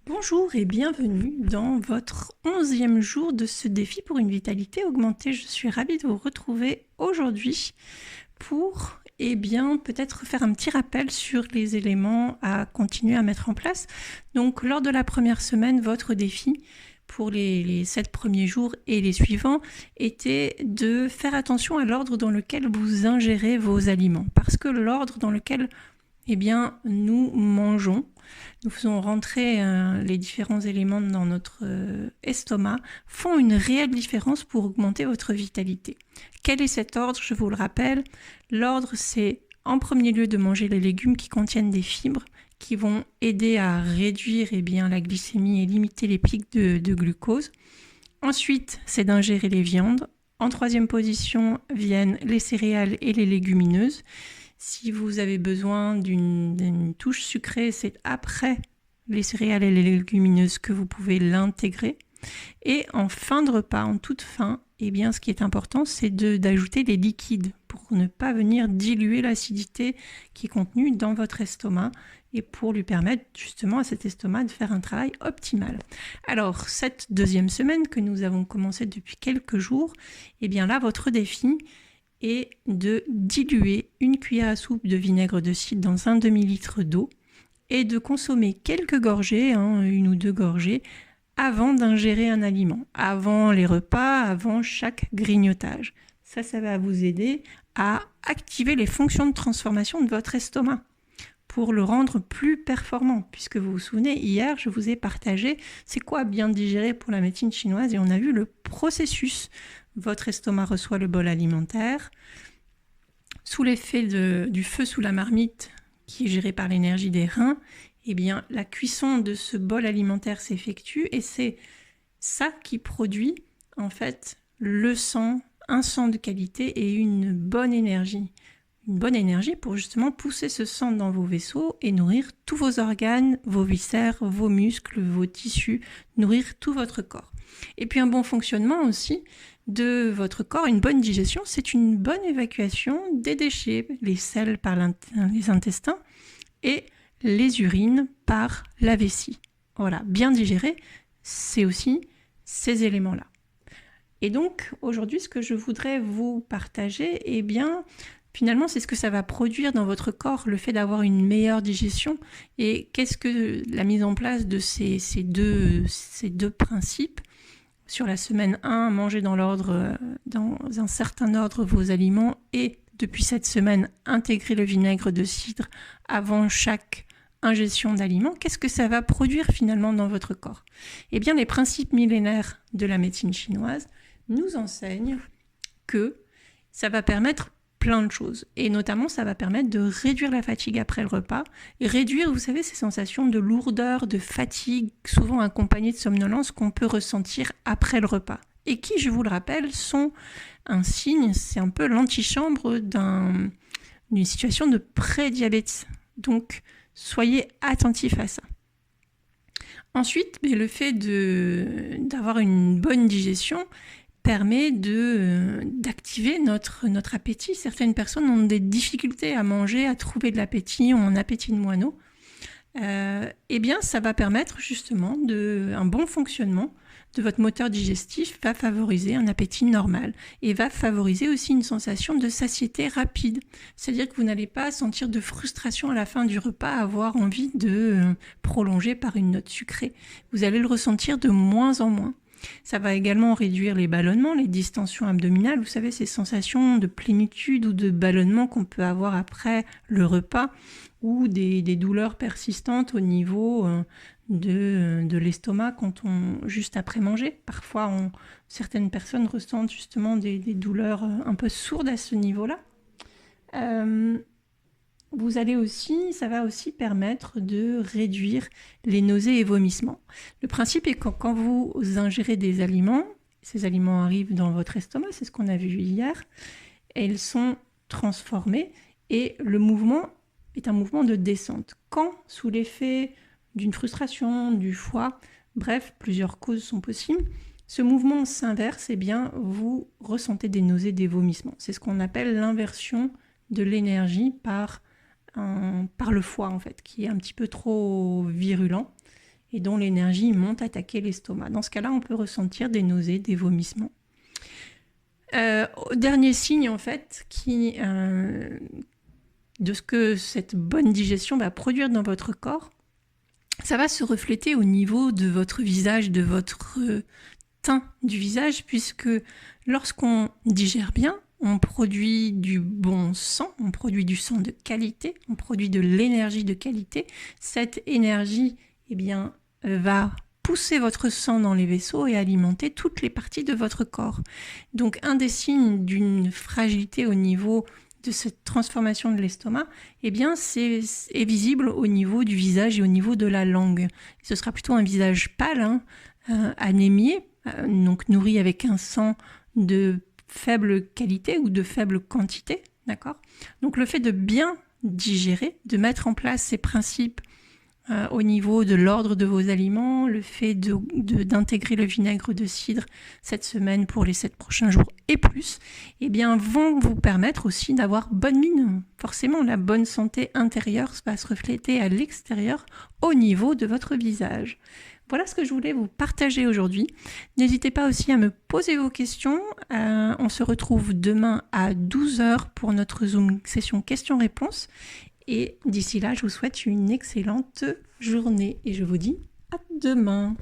Bonjour et bienvenue dans votre 11e jour de ce défi pour une vitalité augmentée. Je suis ravie de vous retrouver aujourd'hui pour peut-être faire un petit rappel sur les éléments à continuer à mettre en place. Donc lors de la première semaine, votre défi pour les 7 premiers jours et les suivants était de faire attention à l'ordre dans lequel vous ingérez vos aliments. Parce que l'ordre dans lequel nous mangeons, nous faisons rentrer les différents éléments dans notre estomac, font une réelle différence pour augmenter votre vitalité. Quel est cet ordre? Je vous le rappelle. L'ordre, c'est en premier lieu de manger les légumes qui contiennent des fibres, qui vont aider à réduire la glycémie et limiter les pics de glucose. Ensuite, c'est d'ingérer les viandes. En troisième position viennent les céréales et les légumineuses. Si vous avez besoin d'une touche sucrée, c'est après les céréales et les légumineuses que vous pouvez l'intégrer. Et en fin de repas, en toute fin, ce qui est important, c'est d'ajouter des liquides pour ne pas venir diluer l'acidité qui est contenue dans votre estomac et pour lui permettre justement à cet estomac de faire un travail optimal. Alors, cette deuxième semaine que nous avons commencé depuis quelques jours, là, votre défi est de diluer une cuillère à soupe de vinaigre de cidre dans un demi-litre d'eau et de consommer quelques gorgées, une ou deux gorgées, avant d'ingérer un aliment, avant les repas, avant chaque grignotage. Ça va vous aider à activer les fonctions de transformation de votre estomac pour le rendre plus performant. Puisque vous vous souvenez, hier, je vous ai partagé c'est quoi bien digérer pour la médecine chinoise et on a vu le processus. Votre estomac reçoit le bol alimentaire. Sous l'effet du feu sous la marmite, qui est géré par l'énergie des reins, la cuisson de ce bol alimentaire s'effectue et c'est ça qui produit en fait le sang, un sang de qualité et une bonne énergie. Une bonne énergie pour justement pousser ce sang dans vos vaisseaux et nourrir tous vos organes, vos viscères, vos muscles, vos tissus, nourrir tout votre corps. Et puis un bon fonctionnement aussi de votre corps, une bonne digestion, c'est une bonne évacuation des déchets, les selles par les intestins et les urines par la vessie. Voilà, bien digérer, c'est aussi ces éléments-là. Et donc, aujourd'hui, ce que je voudrais vous partager, finalement, c'est ce que ça va produire dans votre corps, le fait d'avoir une meilleure digestion. Et qu'est-ce que la mise en place de ces deux principes sur la semaine 1, manger dans un certain ordre vos aliments et depuis cette semaine, intégrer le vinaigre de cidre avant chaque ingestion d'aliments, qu'est-ce que ça va produire finalement dans votre corps? Les principes millénaires de la médecine chinoise nous enseignent que ça va permettre plein de choses. Et notamment, ça va permettre de réduire la fatigue après le repas, et réduire, vous savez, ces sensations de lourdeur, de fatigue, souvent accompagnées de somnolence qu'on peut ressentir après le repas. Et qui, je vous le rappelle, sont un signe, c'est un peu l'antichambre d'une situation de pré-diabète. Donc, soyez attentifs à ça. Ensuite, le fait d'avoir une bonne digestion permet d'activer notre appétit. Certaines personnes ont des difficultés à manger, à trouver de l'appétit, ont un appétit de moineau. Ça va permettre justement un bon fonctionnement de votre moteur digestif, va favoriser un appétit normal et va favoriser aussi une sensation de satiété rapide. C'est-à-dire que vous n'allez pas sentir de frustration à la fin du repas, avoir envie de prolonger par une note sucrée. Vous allez le ressentir de moins en moins. Ça va également réduire les ballonnements, les distensions abdominales, vous savez, ces sensations de plénitude ou de ballonnement qu'on peut avoir après le repas, ou des douleurs persistantes au niveau de l'estomac juste après manger. Parfois, certaines personnes ressentent justement des douleurs un peu sourdes à ce niveau-là. Ça va aussi permettre de réduire les nausées et vomissements. Le principe est que quand vous ingérez des aliments, ces aliments arrivent dans votre estomac, c'est ce qu'on a vu hier, et ils sont transformés et le mouvement est un mouvement de descente. Quand, sous l'effet d'une frustration, du foie, bref, plusieurs causes sont possibles, ce mouvement s'inverse, vous ressentez des nausées, des vomissements. C'est ce qu'on appelle l'inversion de l'énergie par le foie, en fait, qui est un petit peu trop virulent. et dont l'énergie monte attaquer l'estomac. Dans ce cas-là, on peut ressentir des nausées, des vomissements. Dernier signe, en fait, de ce que cette bonne digestion va produire dans votre corps, ça va se refléter au niveau de votre visage, de votre teint du visage, puisque lorsqu'on digère bien, on produit du bon sang, on produit du sang de qualité, on produit de l'énergie de qualité. Cette énergie, va pousser votre sang dans les vaisseaux et alimenter toutes les parties de votre corps. Donc, un des signes d'une fragilité au niveau de cette transformation de l'estomac, est visible au niveau du visage et au niveau de la langue. Ce sera plutôt un visage pâle, anémié, donc nourri avec un sang de faible qualité ou de faible quantité, d'accord ? Donc le fait de bien digérer, de mettre en place ces principes au niveau de l'ordre de vos aliments, le fait d'intégrer le vinaigre de cidre cette semaine pour les 7 prochains jours et plus, vont vous permettre aussi d'avoir bonne mine. Forcément, la bonne santé intérieure va se refléter à l'extérieur au niveau de votre visage. Voilà ce que je voulais vous partager aujourd'hui. N'hésitez pas aussi à me poser vos questions. On se retrouve demain à 12h pour notre Zoom session questions-réponses. Et d'ici là, je vous souhaite une excellente journée et je vous dis à demain.